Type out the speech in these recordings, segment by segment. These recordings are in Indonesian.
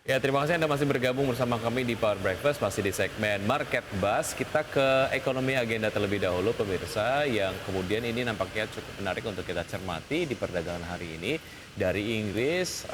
Ya, terima kasih Anda masih bergabung bersama kami di Power Breakfast, masih di segmen Market Buzz. Kita ke ekonomi agenda terlebih dahulu, pemirsa, yang kemudian ini nampaknya cukup menarik untuk kita cermati di perdagangan hari ini. Dari Inggris,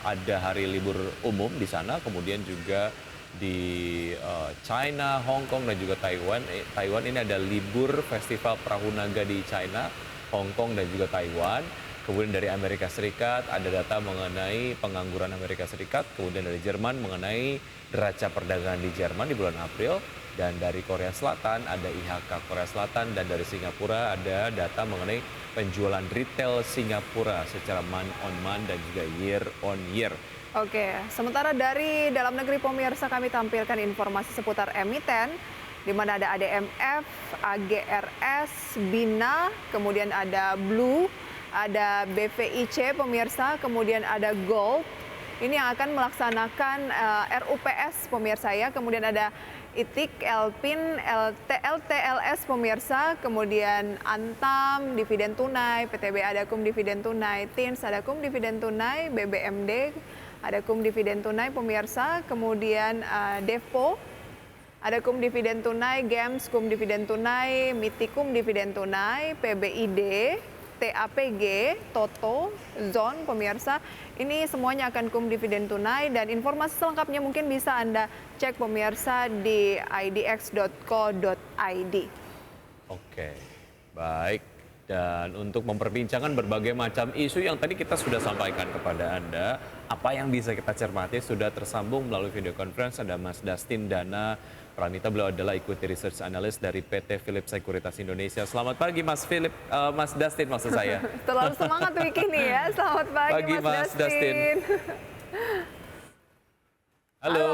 ada hari libur umum di sana, kemudian juga di China, Hong Kong, dan juga Taiwan. Taiwan ini ada libur Festival Perahu Naga di China, Hong Kong, dan juga Taiwan. Kemudian dari Amerika Serikat ada data mengenai pengangguran Amerika Serikat, kemudian dari Jerman mengenai neraca perdagangan di Jerman di bulan April, dan dari Korea Selatan ada IHK Korea Selatan, dan dari Singapura ada data mengenai penjualan retail Singapura secara month on month dan juga year on year. Oke, sementara dari dalam negeri pemirsa kami tampilkan informasi seputar emiten, di mana ada ADMF, AGRS, BINA, kemudian ada Blue, ada BVIC pemirsa, kemudian ada Gold. Ini yang akan melaksanakan RUPS pemirsa ya, kemudian ada ITIK, Elpin, LTLS pemirsa, kemudian Antam, dividen tunai, PTB Adakum dividen tunai, TINS Adakum dividen tunai, BBMD Adakum dividen tunai pemirsa, kemudian Depo Adakum dividen tunai, GEMS Kum dividen tunai, Mitikum dividen tunai, PBID, TAPG, Toto, Zon, pemirsa, ini semuanya akan kum dividen tunai, dan informasi selengkapnya mungkin bisa Anda cek pemirsa di idx.co.id. Oke, baik. Dan untuk memperbincangkan berbagai macam isu yang tadi kita sudah sampaikan kepada Anda, apa yang bisa kita cermati sudah tersambung melalui video conference. Ada Mas Dustin Dana Pranita, beliau adalah Equity Research Analyst dari PT Philip Sekuritas Indonesia. Selamat pagi Mas Dustin maksud saya. Terlalu semangat Wiki nih ya, selamat pagi Mas Dustin. Halo.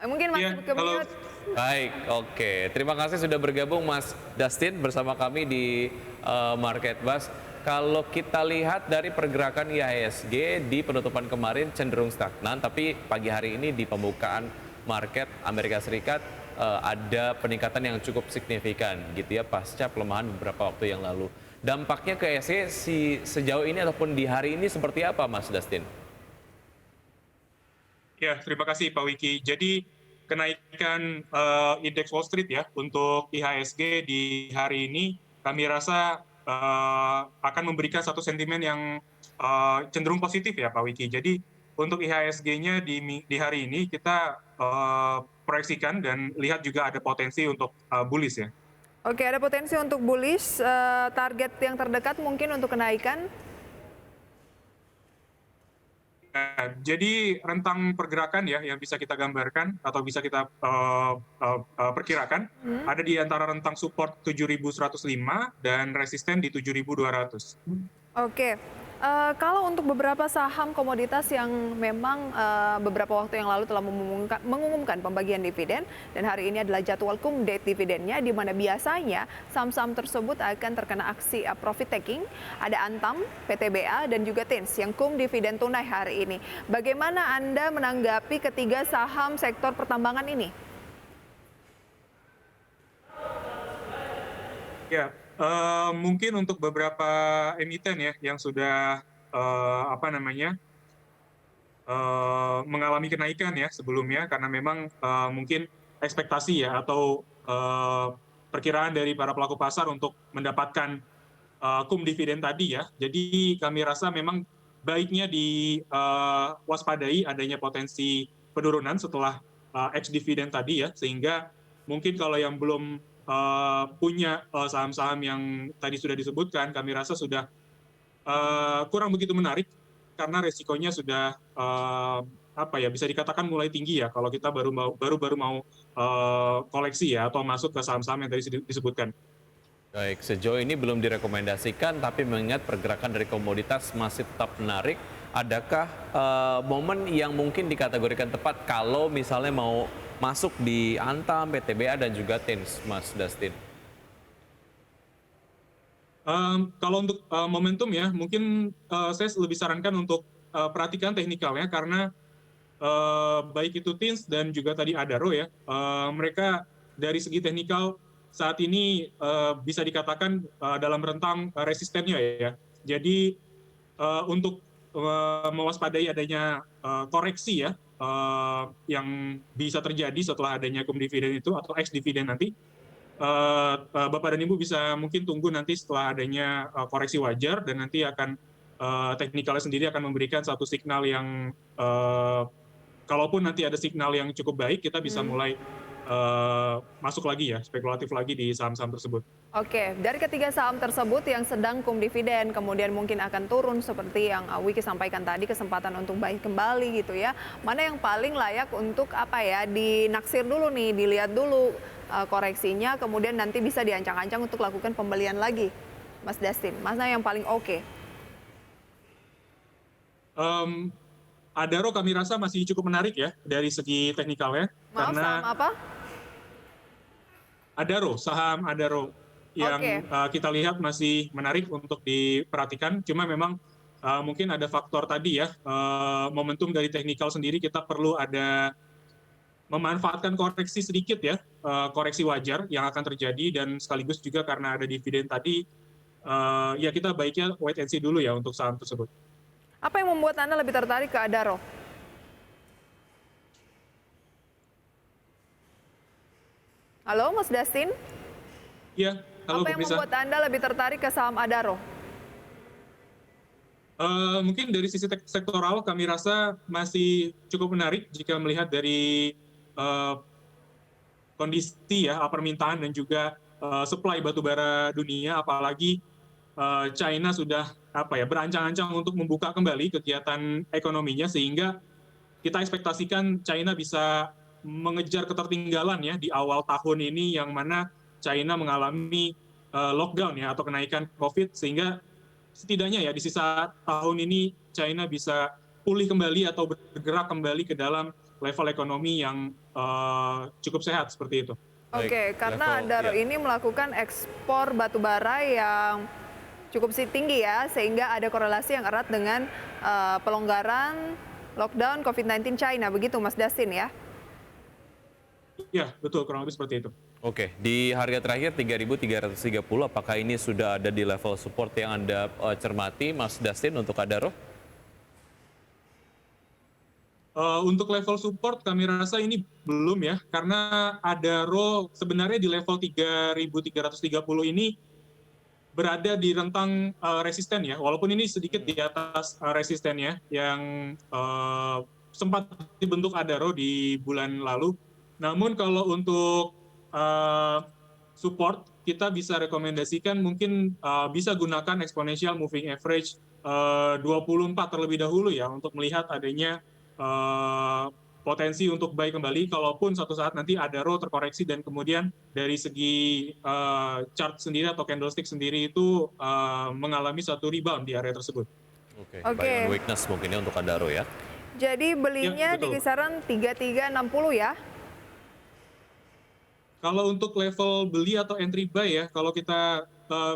Mungkin masih ke mute. Baik, oke. Terima kasih sudah bergabung Mas Dustin bersama kami di Market Buzz. Kalau kita lihat dari pergerakan IHSG di penutupan kemarin cenderung stagnan, tapi pagi hari ini di pembukaan market Amerika Serikat ada peningkatan yang cukup signifikan gitu ya pasca pelemahan beberapa waktu yang lalu. Dampaknya ke IHSG sejauh ini ataupun di hari ini seperti apa Mas Dustin? Ya, terima kasih Pak Wiki. Jadi kenaikan indeks Wall Street ya untuk IHSG di hari ini kami rasa akan memberikan satu sentimen yang cenderung positif ya Pak Wiki. Jadi untuk IHSG-nya di hari ini kita proyeksikan dan lihat juga ada potensi untuk bullish ya. Oke, ada potensi untuk bullish. Target yang terdekat mungkin untuk kenaikan. Jadi rentang pergerakan ya yang bisa kita gambarkan atau bisa kita perkirakan ada di antara rentang support 7.105 dan resisten di 7.200. Oke, kalau untuk beberapa saham komoditas yang memang beberapa waktu yang lalu telah mengumumkan pembagian dividen, dan hari ini adalah jadwal cum date dividennya, di mana biasanya saham-saham tersebut akan terkena aksi profit taking. Ada Antam, PTBA, dan juga TINS yang cum dividen tunai hari ini. Bagaimana Anda menanggapi ketiga saham sektor pertambangan ini? Ya, mungkin untuk beberapa emiten ya yang sudah mengalami kenaikan ya sebelumnya, karena memang mungkin ekspektasi ya atau perkiraan dari para pelaku pasar untuk mendapatkan cum dividen tadi ya. Jadi kami rasa memang baiknya diwaspadai adanya potensi penurunan setelah ex dividen tadi ya, sehingga mungkin kalau yang belum punya saham-saham yang tadi sudah disebutkan, kami rasa sudah kurang begitu menarik karena resikonya sudah bisa dikatakan mulai tinggi ya kalau kita baru mau koleksi ya atau masuk ke saham-saham yang tadi disebutkan. Baik, sejauh ini belum direkomendasikan, tapi mengingat pergerakan dari komoditas masih tetap menarik, adakah momen yang mungkin dikategorikan tepat kalau misalnya mau masuk di Antam, PTBA, dan juga TINS, Mas Dustin? Kalau untuk momentum ya, mungkin saya lebih sarankan untuk perhatikan teknikalnya, karena baik itu TINS dan juga tadi Adaro ya, mereka dari segi teknikal saat ini bisa dikatakan dalam rentang resistennya ya. Jadi untuk mewaspadai adanya koreksi ya yang bisa terjadi setelah adanya cum dividen itu atau ex dividen nanti. Bapak dan Ibu bisa mungkin tunggu nanti setelah adanya koreksi wajar dan nanti akan teknikalnya sendiri akan memberikan satu signal yang kalaupun nanti ada signal yang cukup baik, kita bisa mulai masuk lagi ya, spekulatif lagi di saham-saham tersebut. Oke, dari ketiga saham tersebut yang sedang cum dividen, kemudian mungkin akan turun seperti yang Wiki sampaikan tadi, kesempatan untuk buy kembali gitu ya. Mana yang paling layak untuk apa ya, dinaksir dulu nih, dilihat dulu koreksinya, kemudian nanti bisa diancang-ancang untuk lakukan pembelian lagi, Mas Dustin. Mana yang paling oke? Adaro kami rasa masih cukup menarik ya dari segi teknikalnya. Maaf, karena saham apa? Saham Adaro yang kita lihat masih menarik untuk diperhatikan. Cuma memang mungkin ada faktor tadi ya, momentum dari teknikal sendiri kita perlu ada memanfaatkan koreksi sedikit ya, koreksi wajar yang akan terjadi dan sekaligus juga karena ada dividen tadi, ya kita baiknya wait and see dulu ya untuk saham tersebut. Apa yang membuat Anda lebih tertarik ke Adaro? Halo, Mas Dustin? Iya, halo Apa yang pemirsa. membuat Anda lebih tertarik ke saham Adaro? Mungkin dari sisi sektoral kami rasa masih cukup menarik jika melihat dari kondisi ya permintaan dan juga supply batubara dunia, apalagi China sudah berancang-ancang untuk membuka kembali kegiatan ekonominya, sehingga kita ekspektasikan China bisa mengejar ketertinggalan ya di awal tahun ini, yang mana China mengalami lockdown ya atau kenaikan COVID, sehingga setidaknya ya di sisa tahun ini China bisa pulih kembali atau bergerak kembali ke dalam level ekonomi yang cukup sehat seperti itu. Oke, karena Adaro ini melakukan ekspor batubara yang cukup tinggi ya, sehingga ada korelasi yang erat dengan pelonggaran lockdown COVID-19 China, begitu Mas Dustin ya? Ya, betul, kurang lebih seperti itu. Oke, di harga terakhir 3.330, apakah ini sudah ada di level support yang Anda cermati, Mas Dustin, untuk Adaro? Untuk level support kami rasa ini belum ya, karena Adaro sebenarnya di level 3.330 ini berada di rentang resisten ya, walaupun ini sedikit di atas resistennya yang sempat dibentuk Adaro di bulan lalu. Namun kalau untuk support, kita bisa rekomendasikan mungkin bisa gunakan exponential moving average 24 terlebih dahulu ya, untuk melihat adanya potensi untuk buy kembali kalaupun suatu saat nanti Adaro terkoreksi dan kemudian dari segi chart sendiri atau candlestick sendiri itu mengalami satu rebound di area tersebut. Oke. Buy on weakness mungkin ya untuk Adaro ya. Jadi belinya Ya, di betul. kisaran 3360 ya? Kalau untuk level beli atau entry buy ya, kalau kita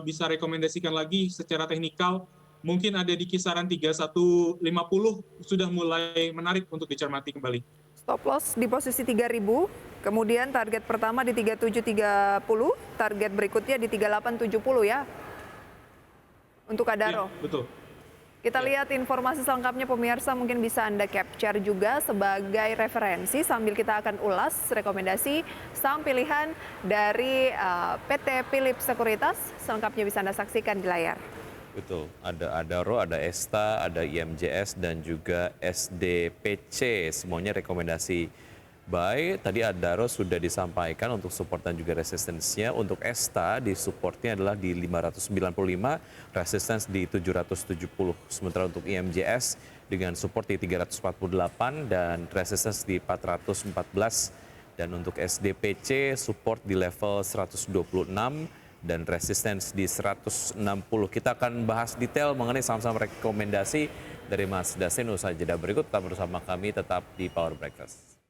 bisa rekomendasikan lagi secara teknikal, mungkin ada di kisaran 3150 sudah mulai menarik untuk dicermati kembali. Stop loss di posisi 3000, kemudian target pertama di 3730, target berikutnya di 3870 ya, untuk Adaro. Ya, betul. Kita lihat informasi selengkapnya pemirsa, mungkin bisa Anda capture juga sebagai referensi sambil kita akan ulas rekomendasi saham pilihan dari PT Philips Sekuritas. Selengkapnya bisa Anda saksikan di layar. Betul, ada Adaro, ada Esta, ada IMJS, dan juga SDPC. Semuanya rekomendasi buy. Tadi Adaro sudah disampaikan untuk support dan juga resistensinya. Untuk Esta, di supportnya adalah di 595, resistance di 770. Sementara untuk IMJS dengan support di 348 dan resistance di 414. Dan untuk SDPC, support di level 126. Dan resistance di 160. Kita akan bahas detail mengenai saham-saham rekomendasi dari Mas Dustin usai jeda berikut. Tetap bersama kami, tetap di Power Breakfast.